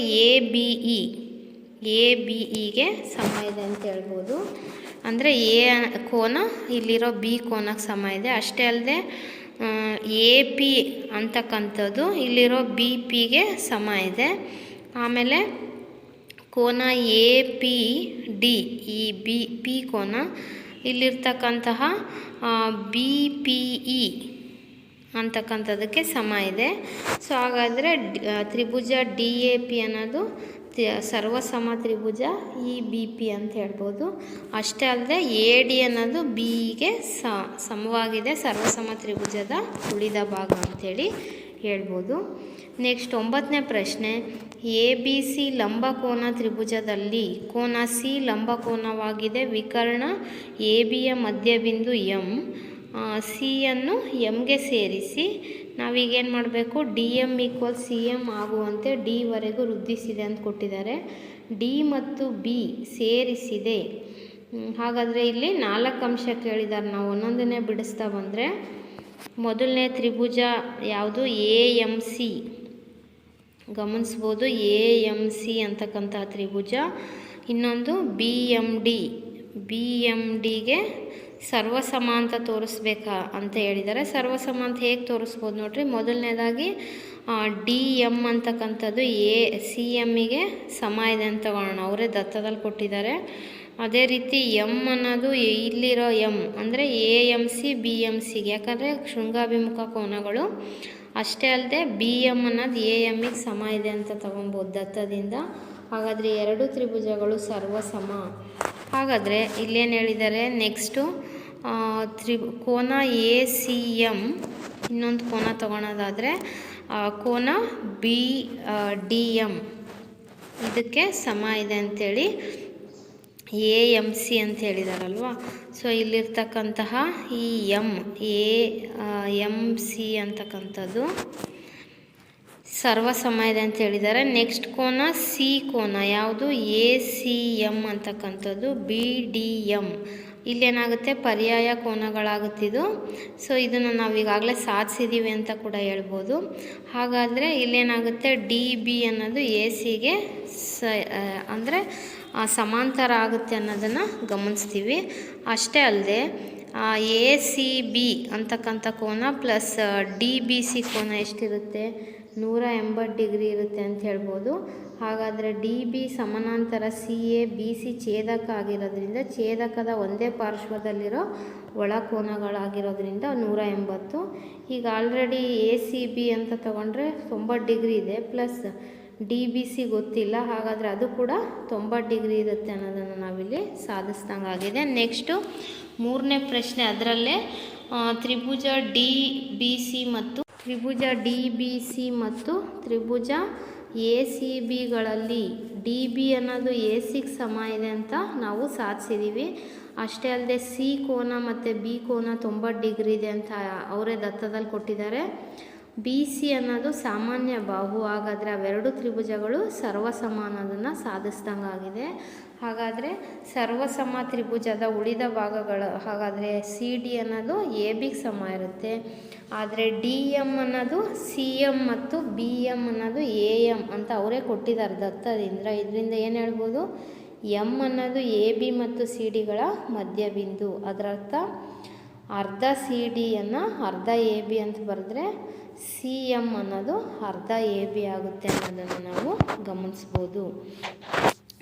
[SPEAKER 1] ABEಗೆ ಸಮ ಇದೆ ಅಂತ ಹೇಳ್ಬೋದು. ಅಂದರೆ A ಕೋನ ಇಲ್ಲಿರೋ B ಕೋನಕ್ಕೆ ಸಮ ಇದೆ. ಅಷ್ಟೇ ಅಲ್ಲದೆ AP ಅಂತಕ್ಕಂಥದ್ದು ಇಲ್ಲಿರೋ BPಗೆ ಸಮ ಇದೆ. ಆಮೇಲೆ ಕೋನ ಎ ಪಿ ಡಿ, ಈ ಪಿ ಕೋನ ಇಲ್ಲಿರ್ತಕ್ಕಂತಹ ಬಿ ಪಿ ಇ ಅಂತಕ್ಕಂಥದ್ದಕ್ಕೆ ಸಮ ಇದೆ. ಸೊ ಹಾಗಾದರೆ ತ್ರಿಭುಜ ಡಿ ಎ ಪಿ ಅನ್ನೋದು ಸರ್ವಸಮ ತ್ರಿಭುಜ ಇ ಬಿ ಪಿ ಅಂತ ಹೇಳ್ಬೋದು. ಅಷ್ಟೇ ಅಲ್ಲದೆ ಎ ಡಿ ಅನ್ನೋದು ಬಿಗೆ ಸಮವಾಗಿದೆ, ಸರ್ವಸಮ ತ್ರಿಭುಜದ ಉಳಿದ ಭಾಗ ಅಂಥೇಳಿ ಹೇಳ್ಬೋದು. ನೆಕ್ಸ್ಟ್ 9ನೇ ಪ್ರಶ್ನೆ, ಎ ಬಿ ಸಿ ಲಂಬಕೋನ ತ್ರಿಭುಜದಲ್ಲಿ ಕೋನ ಸಿ ಲಂಬಕೋನವಾಗಿದೆ. ವಿಕರ್ಣ ಎ ಬಿಯ ಮಧ್ಯಬಿಂದು ಎಂ, ಸಿಯನ್ನು ಎಮ್ಗೆ ಸೇರಿಸಿ ನಾವೀಗೇನು ಮಾಡಬೇಕು, D M equal C M ಆಗುವಂತೆ ಡಿವರೆಗೂ ವೃದ್ಧಿಸಿದೆ ಅಂತ ಕೊಟ್ಟಿದ್ದಾರೆ. ಡಿ ಮತ್ತು ಬಿ ಸೇರಿಸಿದೆ. ಹಾಗಾದರೆ ಇಲ್ಲಿ 4 ಅಂಶ ಕೇಳಿದ್ದಾರೆ. ನಾವು ಒಂದೊಂದನ್ನೇ ಬಿಡಿಸ್ತಾ ಬಂದರೆ, ಮೊದಲನೇ ತ್ರಿಭುಜ ಯಾವುದು, ಎ ಎಮ್ ಸಿ ಗಮನಿಸ್ಬೋದು. ಎ ಎಮ್ ಸಿ ಅಂತಕ್ಕಂಥ ತ್ರಿಭುಜ. ಇನ್ನೊಂದು ಬಿ ಎಮ್ ಡಿಗೆ ಸರ್ವಸಮ ಅಂತ ತೋರಿಸ್ಬೇಕಾ ಅಂತ ಹೇಳಿದ್ದಾರೆ. ಸರ್ವಸಮ ಅಂತ ಹೇಗೆ ತೋರಿಸ್ಬೋದು ನೋಡ್ರಿ. ಮೊದಲನೇದಾಗಿ ಡಿ ಎಮ್ ಅಂತಕ್ಕಂಥದ್ದು ಎ ಸಿ ಎಮ್ಮಿಗೆ ಸಮ ಇದೆ ಅಂತ ತಗೊಳ್ಳೋಣ, ಅವರೇ ದತ್ತದಲ್ಲಿ ಕೊಟ್ಟಿದ್ದಾರೆ. ಅದೇ ರೀತಿ ಎಮ್ ಅನ್ನೋದು ಇಲ್ಲಿರೋ ಎಮ್ ಅಂದರೆ A M C B M ಸಿಗೆ, ಯಾಕಂದರೆ ಶೃಂಗಾಭಿಮುಖ ಕೋನಗಳು. ಅಷ್ಟೇ ಅಲ್ಲದೆ ಬಿ ಎಮ್ ಅನ್ನೋದು ಎ ಎಮ್ಮಿಗೆ ಸಮ ಇದೆ ಅಂತ ತಗೊಬೋದು ದತ್ತದಿಂದ. ಹಾಗಾದರೆ 2 ತ್ರಿಭುಜಗಳು ಸರ್ವಸಮ. ಹಾಗಾದರೆ ಇಲ್ಲೇನು ಹೇಳಿದ್ದಾರೆ, ನೆಕ್ಸ್ಟು ಕೋನ ಎ ಸಿ ಎಮ್, ಇನ್ನೊಂದು ಕೋನ ತಗೊಳೋದಾದರೆ ಕೋನ ಬಿ ಡಿ ಎಮ್ ಇದಕ್ಕೆ ಸಮ ಇದೆ ಅಂಥೇಳಿ ಎ ಎಮ್ ಸಿ ಅಂತ ಹೇಳಿದಾರಲ್ವ. ಸೊ ಇಲ್ಲಿರ್ತಕ್ಕಂತಹ ಈ ಎಮ್ ಸಿ ಅಂತಕ್ಕಂಥದ್ದು ಸರ್ವಸಮ ಇದೆ ಅಂತ ಹೇಳಿದ್ದಾರೆ. ನೆಕ್ಸ್ಟ್ ಕೋನ ಸಿ ಕೋನ ಯಾವುದು, ಎ ಸಿ ಎಮ್ ಅಂತಕ್ಕಂಥದ್ದು ಬಿ ಡಿ ಎಮ್. ಇಲ್ಲೇನಾಗುತ್ತೆ, ಪರ್ಯಾಯ ಕೋನಗಳಾಗುತ್ತಿದ್ದು. ಸೊ ಇದನ್ನು ನಾವು ಈಗಾಗಲೇ ಸಾಧಿಸಿದ್ದೀವಿ ಅಂತ ಕೂಡ ಹೇಳ್ಬೋದು. ಹಾಗಾದರೆ ಇಲ್ಲೇನಾಗುತ್ತೆ, ಡಿ ಬಿ ಅನ್ನೋದು ಎ ಸಿಗೆ ಅಂದರೆ ಸಮಾಂತರ ಆಗುತ್ತೆ ಅನ್ನೋದನ್ನು ಗಮನಿಸ್ತೀವಿ. ಅಷ್ಟೇ ಅಲ್ಲದೆ ಎ ಸಿ ಬಿ ಅಂತಕ್ಕಂಥ ಕೋನ ಪ್ಲಸ್ ಡಿ ಬಿ ಸಿ ಕೋನ ಎಷ್ಟಿರುತ್ತೆ, 180 ಡಿಗ್ರಿ ಇರುತ್ತೆ ಅಂತ ಹೇಳ್ಬೋದು. ಹಾಗಾದರೆ ಡಿ ಬಿ ಸಮಾನಾಂತರ ಸಿ ಎ ಬಿ ಸಿ ಛೇದಕ ಆಗಿರೋದ್ರಿಂದ ಛೇದಕದ ಒಂದೇ ಪಾರ್ಶ್ವದಲ್ಲಿರೋ ಒಳ ಕೋನಗಳಾಗಿರೋದ್ರಿಂದ 180. ಈಗ ಆಲ್ರೆಡಿ ಎ ಸಿ ಬಿ ಅಂತ ತಗೊಂಡ್ರೆ 90 ಡಿಗ್ರಿ ಇದೆ, ಪ್ಲಸ್ ಡಿ ಬಿ ಸಿ ಗೊತ್ತಿಲ್ಲ. ಹಾಗಾದರೆ ಅದು ಕೂಡ 90 ಡಿಗ್ರಿ ಇರುತ್ತೆ ಅನ್ನೋದನ್ನು ನಾವಿಲ್ಲಿ ಸಾಧಿಸ್ದಂಗಾಗಿದೆ. ನೆಕ್ಸ್ಟು 3ನೇ ಪ್ರಶ್ನೆ, ಅದರಲ್ಲೇ ತ್ರಿಭುಜ ಡಿ ಬಿ ಸಿ ಮತ್ತು ತ್ರಿಭುಜ ಎ ಸಿ ಬಿಗಳಲ್ಲಿ ಡಿ ಬಿ ಅನ್ನೋದು ಎ ಸಿಗೆ ಸಮ ಇದೆ ಅಂತ ನಾವು ಸಾಧಿಸಿದ್ದೀವಿ. ಅಷ್ಟೇ ಅಲ್ಲದೆ ಸಿ ಕೋನ ಮತ್ತು ಬಿ ಕೋನ 90 ಡಿಗ್ರಿ ಇದೆ ಅಂತ ಅವರೇ ದತ್ತದಲ್ಲಿ ಕೊಟ್ಟಿದ್ದಾರೆ. ಬಿ ಸಿ ಅನ್ನೋದು ಸಾಮಾನ್ಯ ಬಾಹು. ಹಾಗಾದರೆ ಅವೆರಡು ತ್ರಿಭುಜಗಳು ಸರ್ವಸಮ ಅನ್ನೋದನ್ನು ಸಾಧಿಸ್ದಂಗಾಗಿದೆ. ಹಾಗಾದರೆ ಸರ್ವಸಮ ತ್ರಿಭುಜದ ಉಳಿದ ಭಾಗಗಳು, ಹಾಗಾದರೆ ಸಿ ಡಿ ಅನ್ನೋದು ಎ ಬಿಗೆ ಸಮ ಇರುತ್ತೆ. ಆದರೆ ಡಿ ಎಮ್ ಅನ್ನೋದು ಸಿ ಎಮ್ ಮತ್ತು ಬಿ ಎಮ್ ಅನ್ನೋದು ಎ ಎಮ್ ಅಂತ ಅವರೇ ಕೊಟ್ಟಿದ್ದಾರೆ ದತ್ತದಿಂದ. ಇದರಿಂದ ಏನು ಹೇಳ್ಬೋದು, ಎಮ್ ಅನ್ನೋದು ಎ ಬಿ ಮತ್ತು ಸಿ ಡಿಗಳ ಮಧ್ಯಬಿಂದು. ಅದರರ್ಥ ಅರ್ಧ ಸಿ ಡಿಯನ್ನು ಅರ್ಧ ಎ ಬಿ ಅಂತ ಬರೆದ್ರೆ ಸಿ ಎಮ್ ಅನ್ನೋದು ಅರ್ಧ ಎ ಬಿ ಆಗುತ್ತೆ ಅನ್ನೋದನ್ನು ನಾವು ಗಮನಿಸ್ಬೋದು.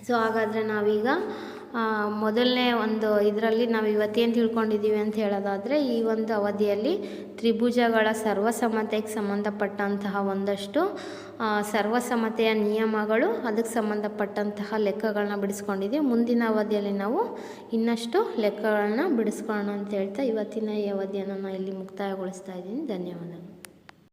[SPEAKER 1] ಸೊ ಹಾಗಾದರೆ ನಾವೀಗ ಮೊದಲನೇ ಒಂದು ಇದರಲ್ಲಿ ನಾವು ಇವತ್ತೇನು ತಿಳ್ಕೊಂಡಿದ್ದೀವಿ ಅಂತ ಹೇಳೋದಾದರೆ, ಈ ಒಂದು ಅವಧಿಯಲ್ಲಿ ತ್ರಿಭುಜಗಳ ಸರ್ವಸಮತೆಗೆ ಸಂಬಂಧಪಟ್ಟಂತಹ ಒಂದಷ್ಟು ಸರ್ವಸಮತೆಯ ನಿಯಮಗಳು, ಅದಕ್ಕೆ ಸಂಬಂಧಪಟ್ಟಂತಹ ಲೆಕ್ಕಗಳನ್ನ ಬಿಡಿಸ್ಕೊಂಡಿದ್ದೀವಿ. ಮುಂದಿನ ಅವಧಿಯಲ್ಲಿ ನಾವು ಇನ್ನಷ್ಟು ಲೆಕ್ಕಗಳನ್ನ ಬಿಡಿಸ್ಕೊಳ್ಳೋಣ ಅಂತ ಹೇಳ್ತಾ ಇವತ್ತಿನ ಈ ಅವಧಿಯನ್ನು ನಾನು ಇಲ್ಲಿ ಮುಕ್ತಾಯಗೊಳಿಸ್ತಾ ಇದ್ದೀನಿ. ಧನ್ಯವಾದಗಳು.